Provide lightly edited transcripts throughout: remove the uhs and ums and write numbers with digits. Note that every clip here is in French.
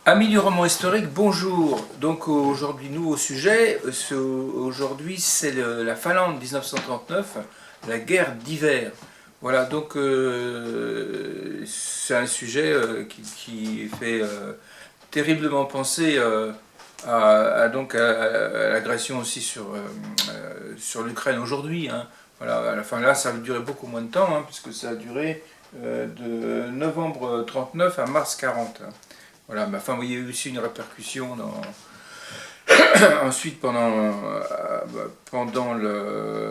Amis du roman historique, bonjour. Donc aujourd'hui, nouveau sujet. Aujourd'hui, c'est la Finlande 1939, la guerre d'hiver. Voilà, donc c'est un sujet qui fait terriblement penser à l'agression aussi sur l'Ukraine aujourd'hui. Hein. Voilà, à la fin là, ça a duré beaucoup moins de temps, hein, puisque ça a duré de novembre 39 à mars 40. Hein. Voilà, mais enfin, il y a eu aussi une répercussion ensuite pendant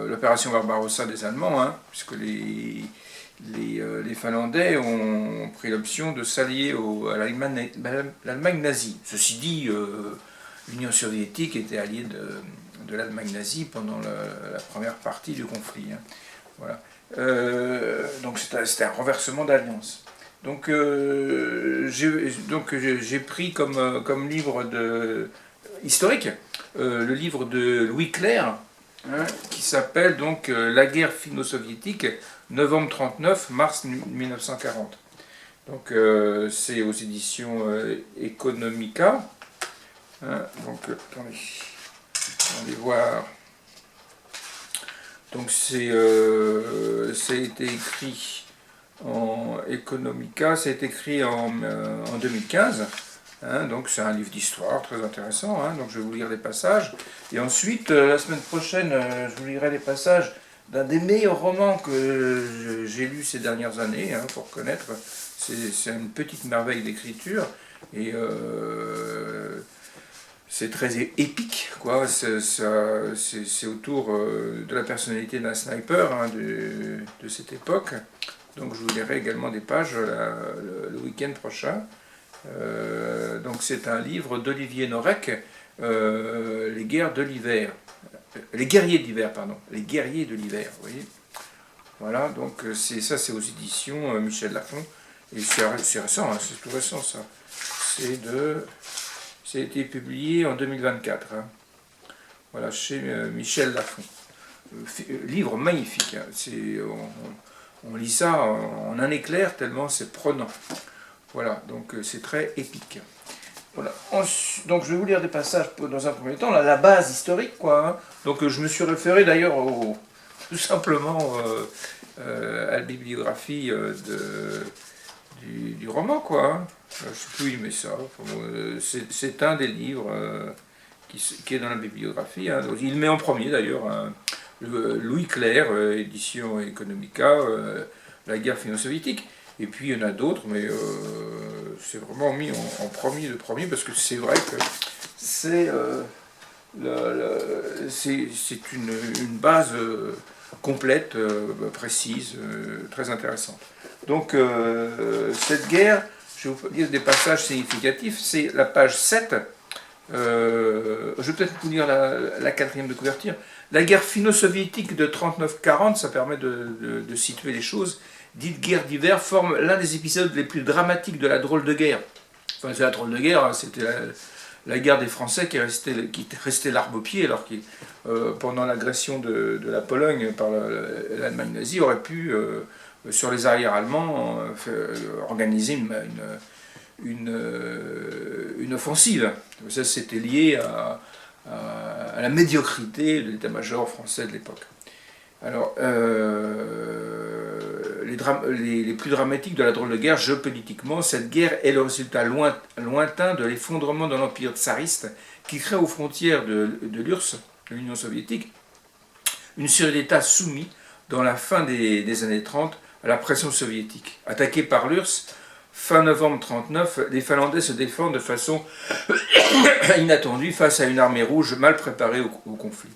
l'opération Barbarossa des Allemands, hein, puisque les Finlandais ont pris l'option de s'allier à l'Allemagne nazie. Ceci dit, l'Union soviétique était alliée de l'Allemagne nazie pendant la première partie du conflit. Hein. Voilà. Donc c'était un renversement d'alliance. Donc j'ai pris comme livre historique le livre de Louis Clerc, hein, qui s'appelle donc La guerre finno-soviétique, novembre 39, mars 1940. Donc c'est aux éditions Economica. Hein, donc attendez voir. Donc ça a été écrit en Economica, c'est écrit en 2015, hein, donc c'est un livre d'histoire très intéressant, hein, donc je vais vous lire des passages, et ensuite, la semaine prochaine, je vous lirai les passages d'un des meilleurs romans que j'ai lus ces dernières années, il faut reconnaître, c'est une petite merveille d'écriture, et c'est très épique, quoi. C'est autour de la personnalité d'un sniper, hein, de cette époque. Donc je vous lirai également des pages le week-end prochain. Donc c'est un livre d'Olivier Norek, Les guerres de l'hiver. Les guerriers d'hiver, pardon. Les guerriers de l'hiver, vous voyez. Voilà, donc c'est aux éditions Michel Lafon. Et c'est récent, hein, c'est tout récent ça. Ça a été publié en 2024. Hein. Voilà, chez Michel Lafon. Livre magnifique. Hein. On lit ça en un éclair tellement c'est prenant. Voilà, donc c'est très épique. Voilà. Donc je vais vous lire des passages dans un premier temps, la base historique, quoi. Hein. Donc je me suis référé d'ailleurs tout simplement à la bibliographie du roman, quoi. Hein. Je ne sais plus où il met ça. C'est un des livres qui est dans la bibliographie. Hein. Il le met en premier d'ailleurs. Hein. Louis Clerc, édition Economica, la guerre finno-soviétique. Et puis il y en a d'autres, mais c'est vraiment mis en premier, le premier, parce que c'est vrai que c'est une base complète, précise, très intéressante. Donc cette guerre, je vais vous dire des passages significatifs, c'est la page 7. Je vais peut-être vous lire la quatrième de couverture. La guerre finno-soviétique de 39-40, ça permet de situer les choses, dite guerre d'hiver, forme l'un des épisodes les plus dramatiques de la drôle de guerre. Enfin, c'est la drôle de guerre, hein, c'était la guerre des Français qui restait l'arme au pied, alors que pendant l'agression de la Pologne par l'Allemagne nazie, aurait pu, sur les arrières allemands, organiser une offensive. Ça, c'était lié à la médiocrité de l'état-major français de l'époque. Alors, les plus dramatiques de la drôle de guerre, géopolitiquement, cette guerre est le résultat lointain de l'effondrement de l'empire tsariste qui crée aux frontières de l'URSS, de l'Union soviétique, une série d'États soumis, dans la fin des années 30, à la pression soviétique. Attaqués par l'URSS, fin novembre 1939, les Finlandais se défendent de façon inattendue face à une armée rouge mal préparée au conflit.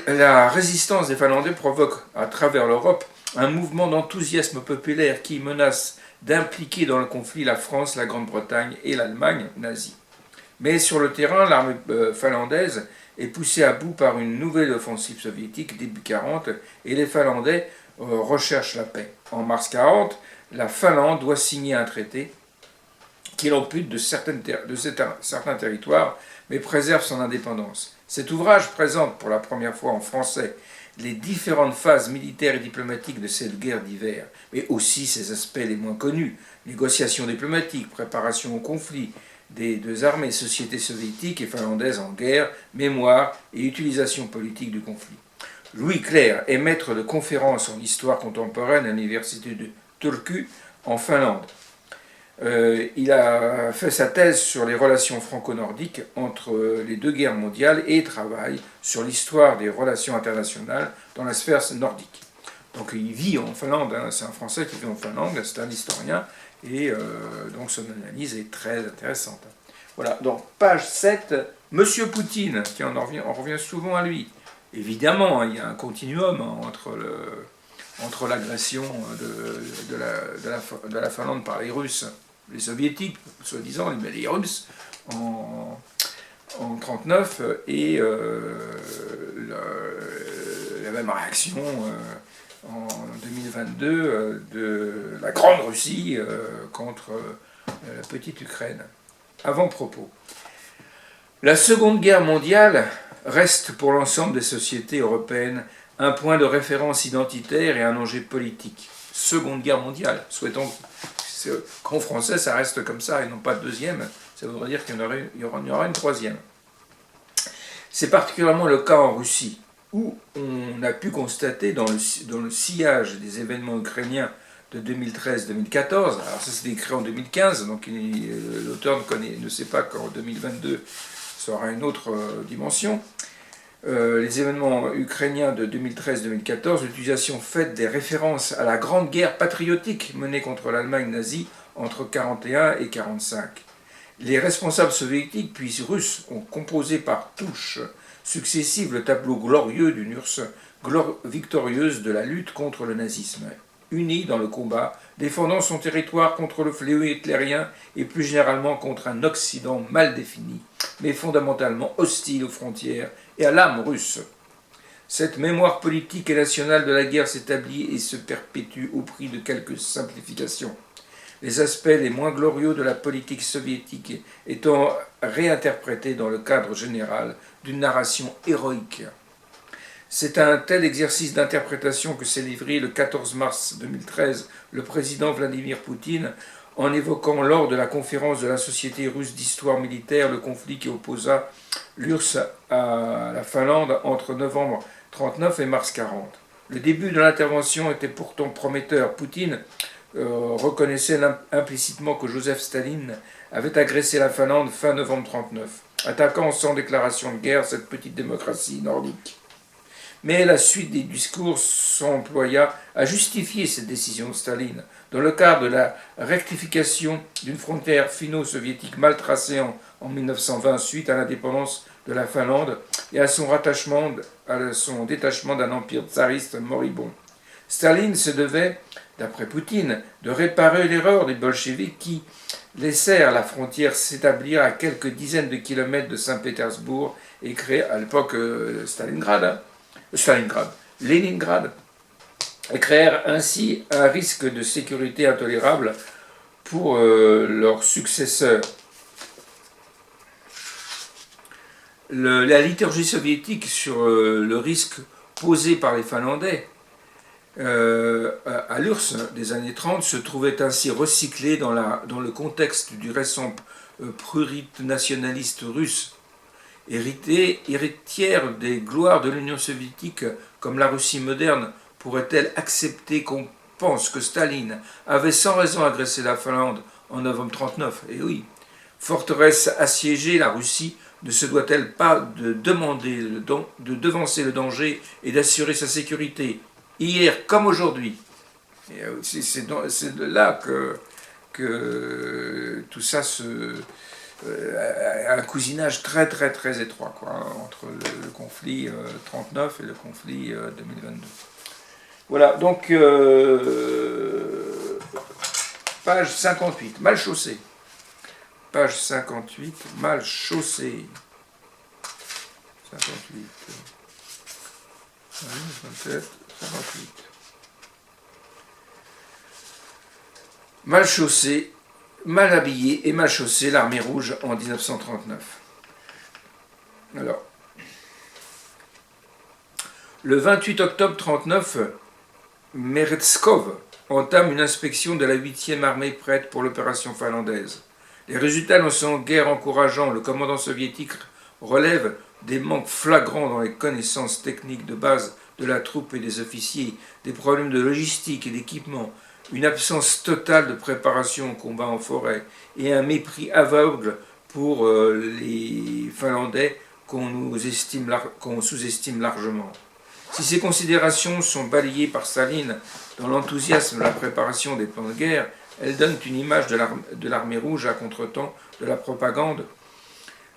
La résistance des Finlandais provoque à travers l'Europe un mouvement d'enthousiasme populaire qui menace d'impliquer dans le conflit la France, la Grande-Bretagne et l'Allemagne nazie. Mais sur le terrain, l'armée finlandaise est poussée à bout par une nouvelle offensive soviétique début 40 et les Finlandais recherchent la paix. En mars 40, la Finlande doit signer un traité qui l'ampute de certains territoires mais préserve son indépendance. Cet ouvrage présente pour la première fois en français les différentes phases militaires et diplomatiques de cette guerre d'hiver, mais aussi ses aspects les moins connus, négociations diplomatiques, préparation au conflit des deux armées, société soviétique et finlandaise en guerre, mémoire et utilisation politique du conflit. Louis Clerc est maître de conférences en histoire contemporaine à l'université de Turku en Finlande. Il a fait sa thèse sur les relations franco-nordiques entre les deux guerres mondiales et travaille sur l'histoire des relations internationales dans la sphère nordique. Donc il vit en Finlande, hein, c'est un Français qui vit en Finlande, c'est un historien, et donc son analyse est très intéressante. Voilà, donc page 7, Monsieur Poutine, tiens, on revient souvent à lui. Évidemment, il y a un continuum entre l'agression de la Finlande par les Russes, les Soviétiques, soi-disant, mais les Russes, en 1939, et la même réaction en 2022 de la Grande Russie contre la petite Ukraine. Avant-propos. La Seconde Guerre mondiale reste pour l'ensemble des sociétés européennes un point de référence identitaire et un enjeu politique. Seconde Guerre mondiale, souhaitons qu'en français ça reste comme ça et non pas deuxième, ça voudrait dire qu'il y aura une troisième. C'est particulièrement le cas en Russie, où on a pu constater dans le sillage des événements ukrainiens de 2013-2014, alors ça s'est écrit en 2015, donc l'auteur ne sait pas qu'en 2022 ça aura une autre dimension. Les événements ukrainiens de 2013-2014, l'utilisation faite des références à la grande guerre patriotique menée contre l'Allemagne nazie entre 1941 et 1945. Les responsables soviétiques puis russes ont composé par touches successives le tableau glorieux d'une URSS victorieuse de la lutte contre le nazisme, unie dans le combat, défendant son territoire contre le fléau hitlérien et plus généralement contre un Occident mal défini, mais fondamentalement hostile aux frontières et à l'âme russe. Cette mémoire politique et nationale de la guerre s'établit et se perpétue au prix de quelques simplifications, les aspects les moins glorieux de la politique soviétique étant réinterprétés dans le cadre général d'une narration héroïque. C'est à un tel exercice d'interprétation que s'est livré le 14 mars 2013 le président Vladimir Poutine en évoquant lors de la conférence de la Société russe d'histoire militaire le conflit qui opposa l'URSS à la Finlande entre novembre 1939 et mars 1940. Le début de l'intervention était pourtant prometteur. Poutine reconnaissait implicitement que Joseph Staline avait agressé la Finlande fin novembre 1939, attaquant sans déclaration de guerre cette petite démocratie nordique. Mais la suite des discours s'employa à justifier cette décision de Staline, dans le cadre de la rectification d'une frontière finno-soviétique mal tracée en 1920 suite à l'indépendance de la Finlande et à son détachement d'un empire tsariste moribond. Staline se devait, d'après Poutine, de réparer l'erreur des bolcheviks qui laissèrent la frontière s'établir à quelques dizaines de kilomètres de Saint-Pétersbourg et créer à l'époque Léningrad, et créèrent ainsi un risque de sécurité intolérable pour leurs successeurs. La liturgie soviétique sur le risque posé par les Finlandais à l'URSS des années 30 se trouvait ainsi recyclée dans le contexte du récent plurinationaliste russe, héritière des gloires de l'Union soviétique comme la Russie moderne. Pourrait-elle accepter qu'on pense que Staline avait sans raison agressé la Finlande en novembre 1939 ? Et oui, forteresse assiégée, la Russie ne se doit-elle pas de devancer le danger et d'assurer sa sécurité, hier comme aujourd'hui ? C'est de là que tout ça un cousinage très très très étroit entre le conflit 39 et le conflit 2022. Voilà, donc page 58, mal chaussé. Page 58, mal chaussé. 58. 57, 58. Mal chaussé, mal habillé et mal chaussé, l'armée rouge en 1939. Alors, Le 28 octobre 1939, Meretskov entame une inspection de la 8e armée prête pour l'opération finlandaise. Les résultats ne sont guère encourageants. Le commandant soviétique relève des manques flagrants dans les connaissances techniques de base de la troupe et des officiers, des problèmes de logistique et d'équipement, une absence totale de préparation au combat en forêt et un mépris aveugle pour les Finlandais qu'on sous-estime largement. Si ces considérations sont balayées par Staline dans l'enthousiasme de la préparation des plans de guerre, elles donnent une image de l'armée rouge à contretemps de la propagande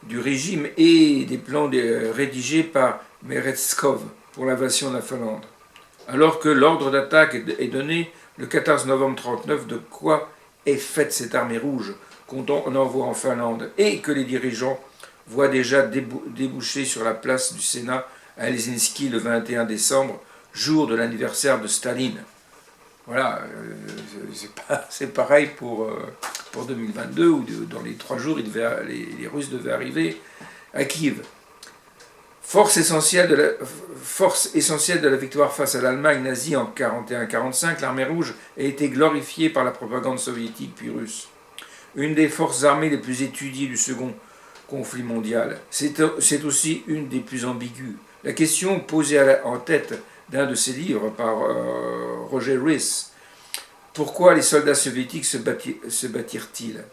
du régime et des plans rédigés par Meretskov pour l'invasion de la Finlande. Alors que l'ordre d'attaque est donné le 14 novembre 1939, de quoi est faite cette armée rouge qu'on envoie en Finlande et que les dirigeants voient déjà déboucher sur la place du Sénat à Helsinki le 21 décembre, jour de l'anniversaire de Staline. Voilà, c'est pareil pour 2022, où dans les 3 jours, les Russes devaient arriver à Kiev. Force essentielle de la victoire face à l'Allemagne nazie en 1941-1945, l'armée rouge a été glorifiée par la propagande soviétique puis russe. Une des forces armées les plus étudiées du second conflit mondial. C'est aussi une des plus ambiguës. La question posée en tête d'un de ses livres par Roger Rees, pourquoi les soldats soviétiques se battirent-ils,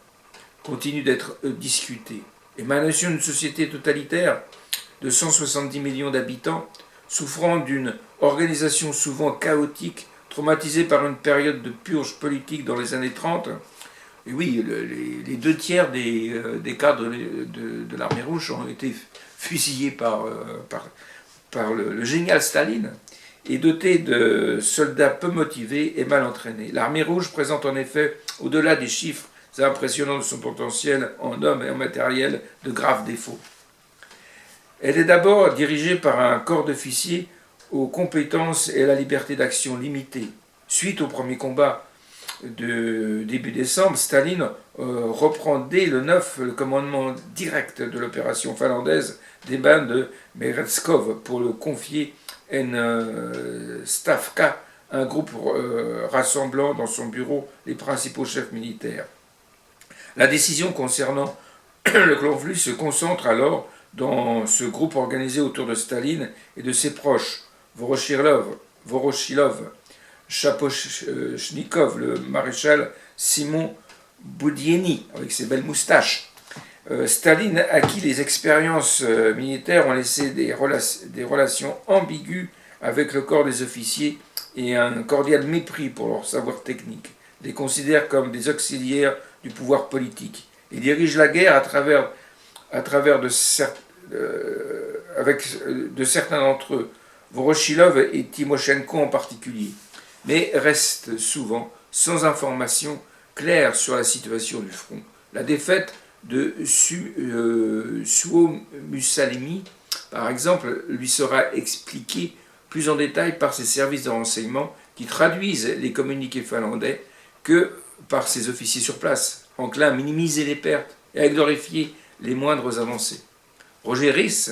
continue d'être discutée. Émanation d'une société totalitaire de 170 millions d'habitants, souffrant d'une organisation souvent chaotique, traumatisée par une période de purge politique dans les années 30. Et oui, les 2 tiers des cadres de l'armée rouge ont été fusillés par le génial Staline, et doté de soldats peu motivés et mal entraînés. L'armée rouge présente en effet, au-delà des chiffres impressionnants de son potentiel en hommes et en matériel, de graves défauts. Elle est d'abord dirigée par un corps d'officiers aux compétences et à la liberté d'action limitées. Suite au premier combat de début décembre, Staline reprend dès le 9 le commandement direct de l'opération finlandaise des mains de Meretskov pour le confier en Stavka, un groupe rassemblant dans son bureau les principaux chefs militaires. La décision concernant le conflit se concentre alors dans ce groupe organisé autour de Staline et de ses proches, Voroshilov, Shapochnikov, le maréchal Simon Boudienny, avec ses belles moustaches. Staline, à qui les expériences militaires ont laissé des relations ambiguës avec le corps des officiers et un cordial mépris pour leur savoir technique, les considère comme des auxiliaires du pouvoir politique et dirige la guerre avec certains d'entre eux, Voroshilov et Timoshenko en particulier, mais reste souvent sans information claire sur la situation du front. La défaite de Suomussalmi, par exemple, lui sera expliquée plus en détail par ses services de renseignement qui traduisent les communiqués finlandais que par ses officiers sur place, enclins à minimiser les pertes et à glorifier les moindres avancées. Roger Rees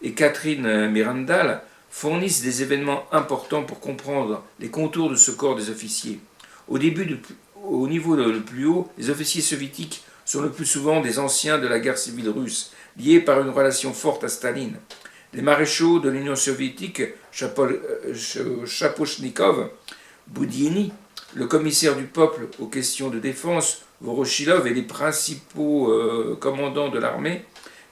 et Catherine Mirandal fournissent des événements importants pour comprendre les contours de ce corps des officiers. Au niveau le plus haut, les officiers soviétiques sont le plus souvent des anciens de la guerre civile russe, liés par une relation forte à Staline. Les maréchaux de l'Union soviétique, Shapochnikov, Boudienny, le commissaire du peuple aux questions de défense, Voroshilov, et les principaux commandants de l'armée,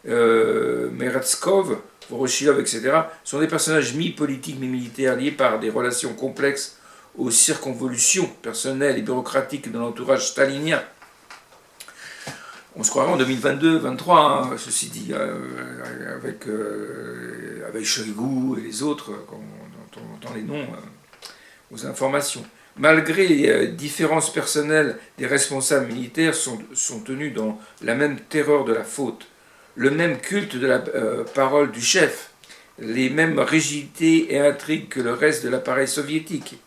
Meretskov, Voroshilov, etc., sont des personnages mi-politiques, mi-militaires, liés par des relations complexes aux circonvolutions personnelles et bureaucratiques de l'entourage stalinien. On se croirait en 2022-23, hein, ceci dit, avec Shoigu et les autres, quand on entend les noms aux informations. Malgré les différences personnelles des responsables militaires, sont tenus dans la même terreur de la faute, le même culte de la parole du chef, les mêmes rigidités et intrigues que le reste de l'appareil soviétique.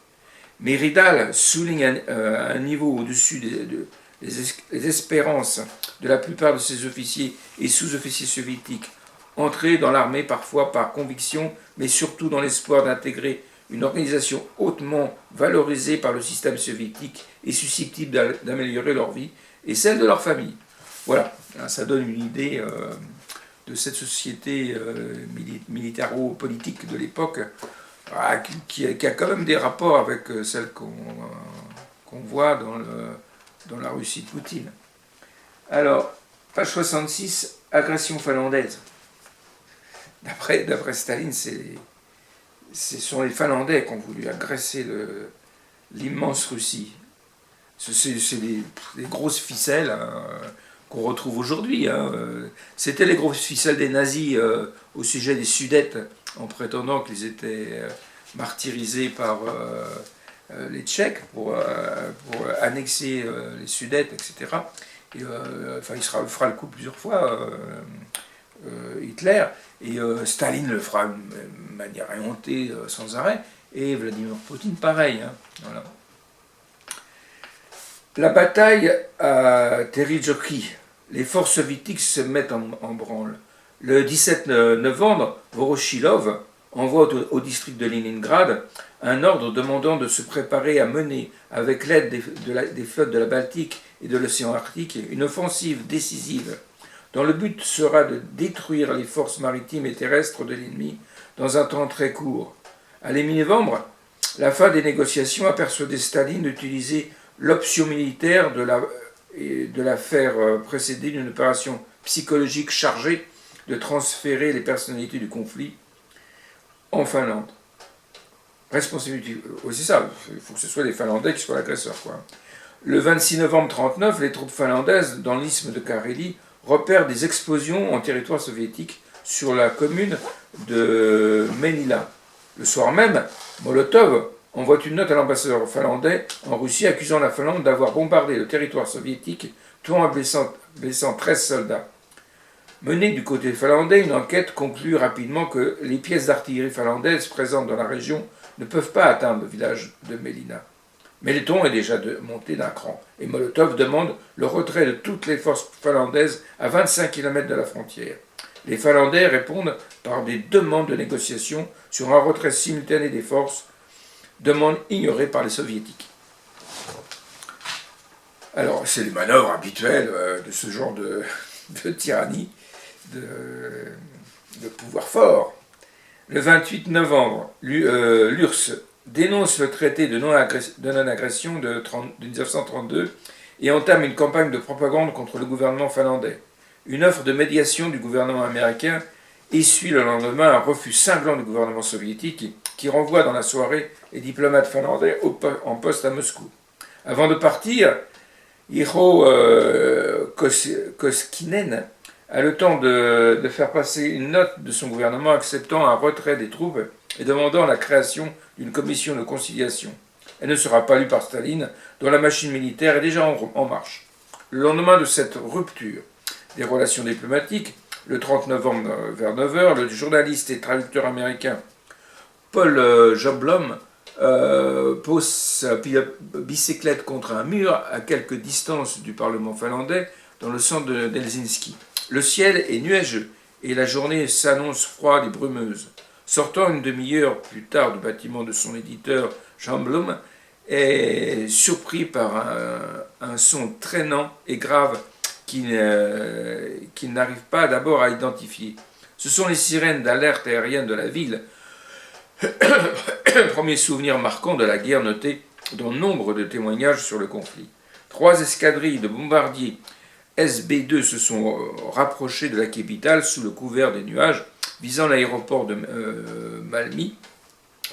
Mais Ridal souligne un niveau au-dessus des espérances de la plupart de ses officiers et sous-officiers soviétiques entrer dans l'armée parfois par conviction, mais surtout dans l'espoir d'intégrer une organisation hautement valorisée par le système soviétique et susceptible d'améliorer leur vie et celle de leur famille. Voilà, ça donne une idée de cette société militaro-politique de l'époque qui a quand même des rapports avec celle qu'on voit dans la Russie de Poutine. Alors, page 66, agression finlandaise. D'après Staline, ce sont les Finlandais qui ont voulu agresser l'immense Russie. C'est des grosses ficelles qu'on retrouve aujourd'hui. C'était les grosses ficelles des nazis au sujet des Sudètes, en prétendant qu'ils étaient martyrisés par les Tchèques pour annexer les Sudètes, etc. Et, il fera le coup plusieurs fois, Hitler, et Staline le fera de manière éhontée sans arrêt, et Vladimir Poutine pareil. Voilà. La bataille à Terezhki, les forces soviétiques se mettent en branle. Le 17 novembre, Voroshilov envoie au district de Leningrad un ordre demandant de se préparer à mener, avec l'aide des flottes de la Baltique et de l'océan Arctique, une offensive décisive dont le but sera de détruire les forces maritimes et terrestres de l'ennemi dans un temps très court. À la mi-novembre, la fin des négociations a persuadé Staline d'utiliser l'option militaire de la faire précéder d'une opération psychologique chargée de transférer les personnalités du conflit en Finlande. Responsabilité. Oui, c'est ça, il faut que ce soit les Finlandais qui soient l'agresseur, quoi. Le 26 novembre 1939, les troupes finlandaises dans l'isthme de Carélie repèrent des explosions en territoire soviétique sur la commune de Melilla. Le soir même, Molotov envoie une note à l'ambassadeur finlandais en Russie accusant la Finlande d'avoir bombardé le territoire soviétique, tuant et blessant 13 soldats. Menée du côté finlandais, une enquête conclut rapidement que les pièces d'artillerie finlandaises présentes dans la région ne peuvent pas atteindre le village de Melilla. Mais le ton est déjà monté d'un cran, et Molotov demande le retrait de toutes les forces finlandaises à 25 km de la frontière. Les Finlandais répondent par des demandes de négociation sur un retrait simultané des forces, demande ignorée par les Soviétiques. Alors, c'est les manœuvres habituelles de ce genre de tyrannie, de pouvoir fort. Le 28 novembre, l'URSS dénonce le traité de non-agression de 1932 et entame une campagne de propagande contre le gouvernement finlandais. Une offre de médiation du gouvernement américain essuie le lendemain un refus cinglant du gouvernement soviétique qui renvoie dans la soirée les diplomates finlandais en poste à Moscou. Avant de partir, Iho Koskinen a le temps de faire passer une note de son gouvernement acceptant un retrait des troupes et demandant la création d'une commission de conciliation. Elle ne sera pas lue par Staline, dont la machine militaire est déjà en marche. Le lendemain de cette rupture des relations diplomatiques, le 30 novembre vers 9h, le journaliste et traducteur américain Paul Joblom pose sa bicyclette contre un mur à quelque distance du Parlement finlandais dans le centre d'Helsinki. Le ciel est nuageux et la journée s'annonce froide et brumeuse. Sortant une demi-heure plus tard du bâtiment de son éditeur, Joblom est surpris par un son traînant et grave qu'il n'arrive pas d'abord à identifier. Ce sont les sirènes d'alerte aérienne de la ville. Premier souvenir marquant de la guerre noté dans nombre de témoignages sur le conflit. 3 escadrilles de bombardiers SB-2 se sont rapprochées de la capitale sous le couvert des nuages, visant l'aéroport de Malmi.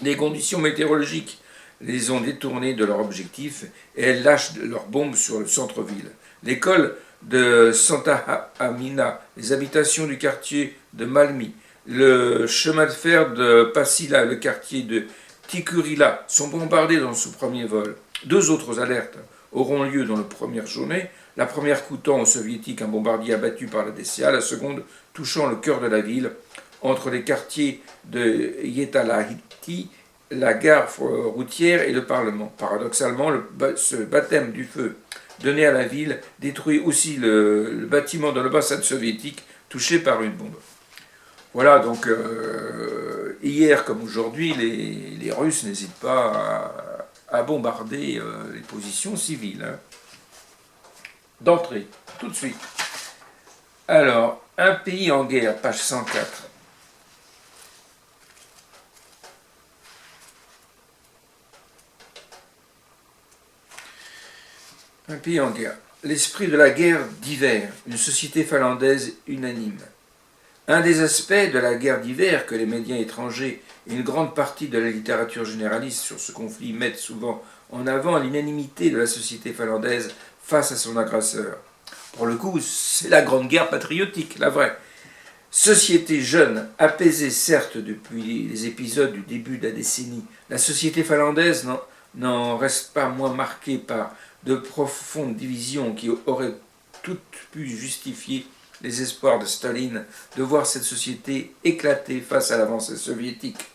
Les conditions météorologiques les ont détournées de leur objectif et elles lâchent leurs bombes sur le centre-ville. L'école de Santa Amina, les habitations du quartier de Malmi, le chemin de fer de Pasila, le quartier de Tikurila sont bombardés dans ce premier vol. 2 autres alertes auront lieu dans la première journée, la première coûtant aux soviétiques un bombardier abattu par la DCA, la seconde touchant le cœur de la ville, entre les quartiers de Yetalahti, la gare routière et le Parlement. Paradoxalement, ce baptême du feu donné à la ville détruit aussi le bâtiment de l'ambassade soviétique touché par une bombe. Voilà, donc hier comme aujourd'hui, les Russes n'hésitent pas à bombarder les positions civiles, hein, d'entrée, tout de suite. Alors, un pays en guerre, page 104. Un pays en guerre. L'esprit de la guerre d'hiver, une société finlandaise unanime. Un des aspects de la guerre d'hiver que les médias étrangers et une grande partie de la littérature généraliste sur ce conflit mettent souvent en avant l'unanimité de la société finlandaise face à son agresseur. Pour le coup, c'est la grande guerre patriotique, la vraie. Société jeune, apaisée certes depuis les épisodes du début de la décennie, la société finlandaise n'en reste pas moins marquée par de profondes divisions qui auraient toutes pu justifier les espoirs de Staline de voir cette société éclater face à l'avancée soviétique.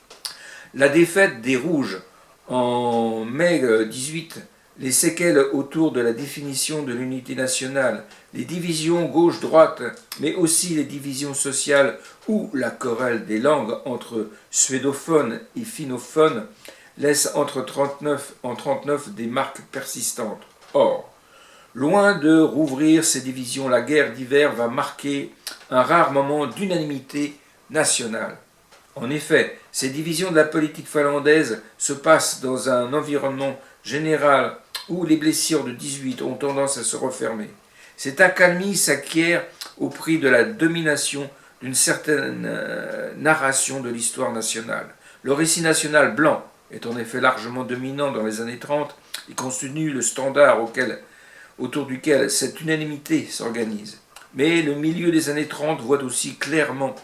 La défaite des Rouges en mai 18, les séquelles autour de la définition de l'unité nationale, les divisions gauche-droite, mais aussi les divisions sociales ou la querelle des langues entre suédophones et finnophones laissent en 1939 des marques persistantes. Or, loin de rouvrir ces divisions, la guerre d'hiver va marquer un rare moment d'unanimité nationale. En effet, ces divisions de la politique finlandaise se passent dans un environnement général où les blessures de 18 ont tendance à se refermer. Cette accalmie s'acquiert au prix de la domination d'une certaine narration de l'histoire nationale. Le récit national blanc est en effet largement dominant dans les années 30 et constitue le standard autour duquel cette unanimité s'organise. Mais le milieu des années 30 voit aussi clairement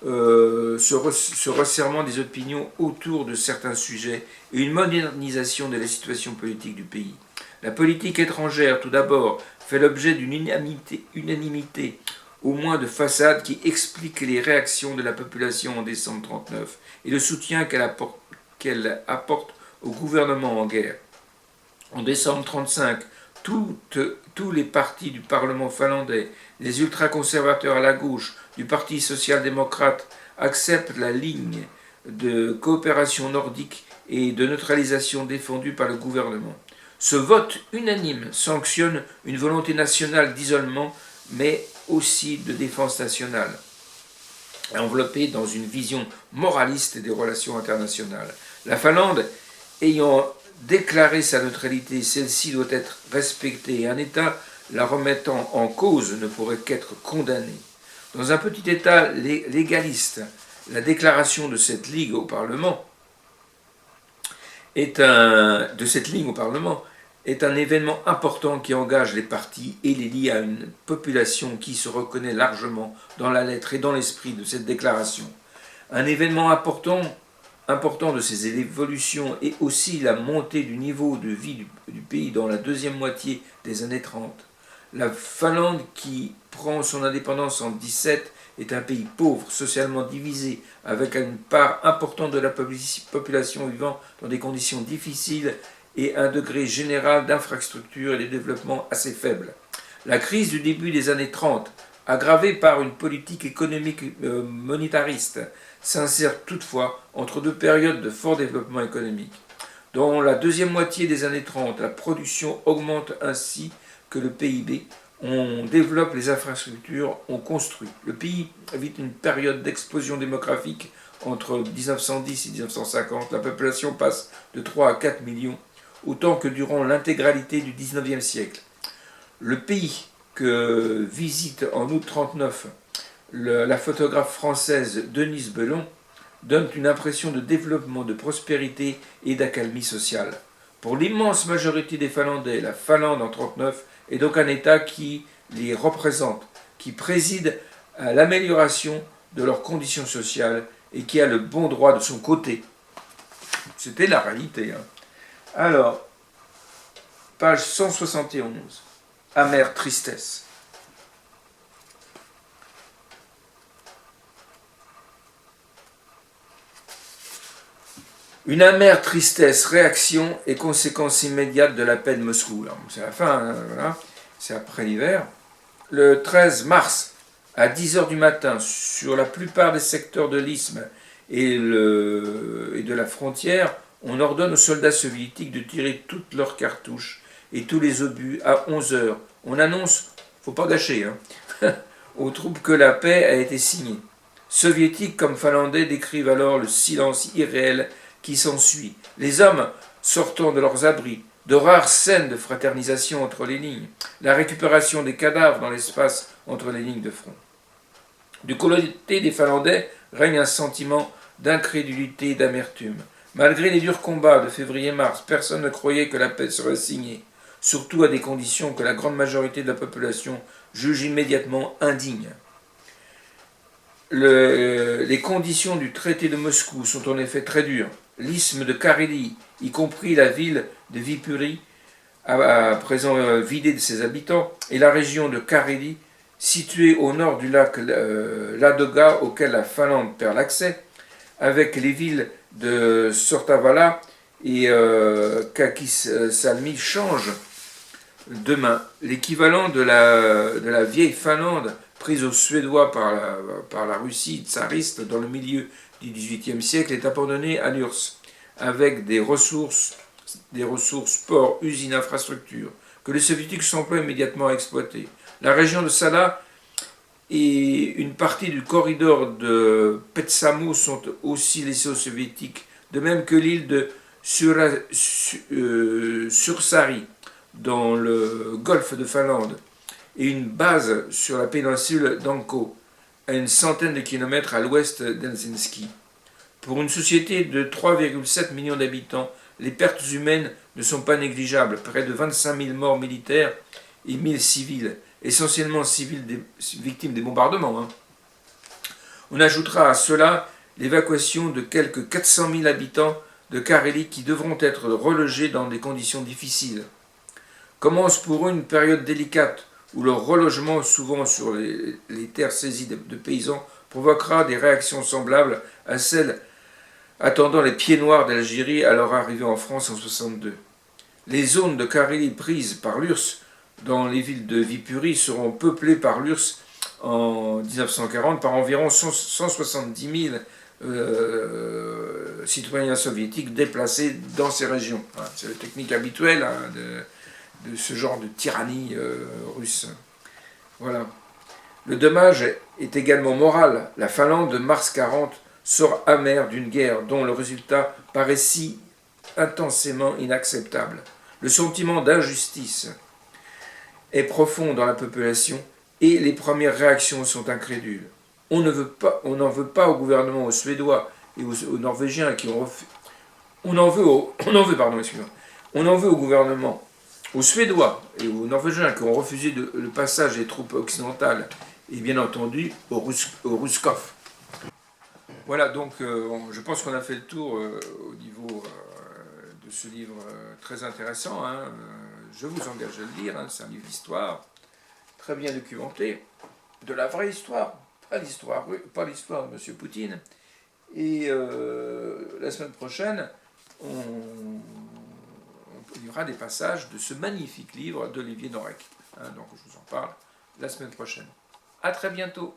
ce resserrement des opinions autour de certains sujets et une modernisation de la situation politique du pays. La politique étrangère, tout d'abord, fait l'objet d'une unanimité, au moins de façade, qui explique les réactions de la population en décembre 1939 et le soutien qu'elle apporte au gouvernement en guerre. En décembre 1935, tous les partis du Parlement finlandais, les ultra-conservateurs à la gauche, du Parti social-démocrate, acceptent la ligne de coopération nordique et de neutralisation défendue par le gouvernement. Ce vote unanime sanctionne une volonté nationale d'isolement, mais aussi de défense nationale, enveloppée dans une vision moraliste des relations internationales. La Finlande ayant déclaré sa neutralité, celle-ci doit être respectée et un État la remettant en cause ne pourrait qu'être condamné. Dans un petit État légaliste, la déclaration de cette ligue au Parlement est un événement important qui engage les partis et les lie à une population qui se reconnaît largement dans la lettre et dans l'esprit de cette déclaration. Un événement important de ces évolutions est aussi la montée du niveau de vie du pays dans la deuxième moitié des années 30. La Finlande, qui prend son indépendance en 17, est un pays pauvre, socialement divisé, avec une part importante de la population vivant dans des conditions difficiles et un degré général d'infrastructure et de développement assez faible. La crise du début des années 30, aggravée par une politique économique monétariste, s'insère toutefois entre deux périodes de fort développement économique. Dans la deuxième moitié des années 30, la production augmente ainsi que le PIB, on développe les infrastructures, on construit. Le pays vit une période d'explosion démographique entre 1910 et 1950. La population passe de 3 à 4 millions, autant que durant l'intégralité du 19e siècle. Le pays que visite en août 1939 la photographe française Denise Bellon donne une impression de développement, de prospérité et d'accalmie sociale. Pour l'immense majorité des Finlandais, la Finlande en 1939 est donc un État qui les représente, qui préside à l'amélioration de leurs conditions sociales et qui a le bon droit de son côté. C'était la réalité. Alors, page 171, amère tristesse. Une amère tristesse, réaction et conséquence immédiate de la paix de Moscou. C'est la fin, voilà. C'est après l'hiver. Le 13 mars, à 10 heures du matin, sur la plupart des secteurs de l'isthme et de la frontière, on ordonne aux soldats soviétiques de tirer toutes leurs cartouches et tous les obus à 11 heures. On annonce, faut pas gâcher, aux troupes que la paix a été signée. Soviétiques comme finlandais décrivent alors le silence irréel qui s'ensuit. Les hommes sortant de leurs abris, de rares scènes de fraternisation entre les lignes, la récupération des cadavres dans l'espace entre les lignes de front. Du côté des Finlandais règne un sentiment d'incrédulité et d'amertume. Malgré les durs combats de février-mars, personne ne croyait que la paix serait signée, surtout à des conditions que la grande majorité de la population juge immédiatement indignes. Les conditions du traité de Moscou sont en effet très dures. L'isthme de Carélie, y compris la ville de Viipuri, à présent vidée de ses habitants, et la région de Carélie, située au nord du lac Ladoga, auquel la Finlande perd l'accès, avec les villes de Sortavala et Kakissalmi, changent demain. L'équivalent de la vieille Finlande, prise aux Suédois par la Russie tsariste dans le milieu du XVIIIe siècle, est abandonnée à l'URSS, avec des ressources, ports, usines, infrastructures, que les soviétiques s'emploient immédiatement à exploiter. La région de Sala et une partie du corridor de Petsamo sont aussi laissés aux soviétiques, de même que l'île de Sursari, dans le golfe de Finlande, et une base sur la péninsule d'Anko, à une centaine de kilomètres à l'ouest d'Helsinki. Pour une société de 3,7 millions d'habitants, les pertes humaines ne sont pas négligeables, près de 25 000 morts militaires et 1 000 civils, essentiellement civils victimes des bombardements. On ajoutera à cela l'évacuation de quelques 400 000 habitants de Carélie qui devront être relogés dans des conditions difficiles. Commence pour eux une période délicate où leur relogement, souvent sur les terres saisies de paysans, provoquera des réactions semblables à celles attendant les pieds noirs d'Algérie à leur arrivée en France en 1962. Les zones de Carélie prises par l'URSS dans les villes de Viipuri seront peuplées par l'URSS en 1940 par environ 170 000 citoyens soviétiques déplacés dans ces régions. C'est la technique habituelle de ce genre de tyrannie russe. Voilà. Le dommage est également moral. La Finlande de mars 40 sort amère d'une guerre dont le résultat paraît si intensément inacceptable. Le sentiment d'injustice est profond dans la population et les premières réactions sont incrédules. On n'en veut pas au gouvernement suédois et aux Norvégiens qui ont refusé. On en veut au gouvernement, aux Suédois et aux Norvégiens qui ont refusé le passage des troupes occidentales et bien entendu aux Ruskov. Voilà, donc je pense qu'on a fait le tour au niveau de ce livre très intéressant. Je vous engage à le lire, c'est un livre d'histoire, très bien documenté, de la vraie histoire, pas l'histoire de M. Poutine. Et la semaine prochaine, on lira des passages de ce magnifique livre d'Olivier Norek. Donc je vous en parle la semaine prochaine. À très bientôt.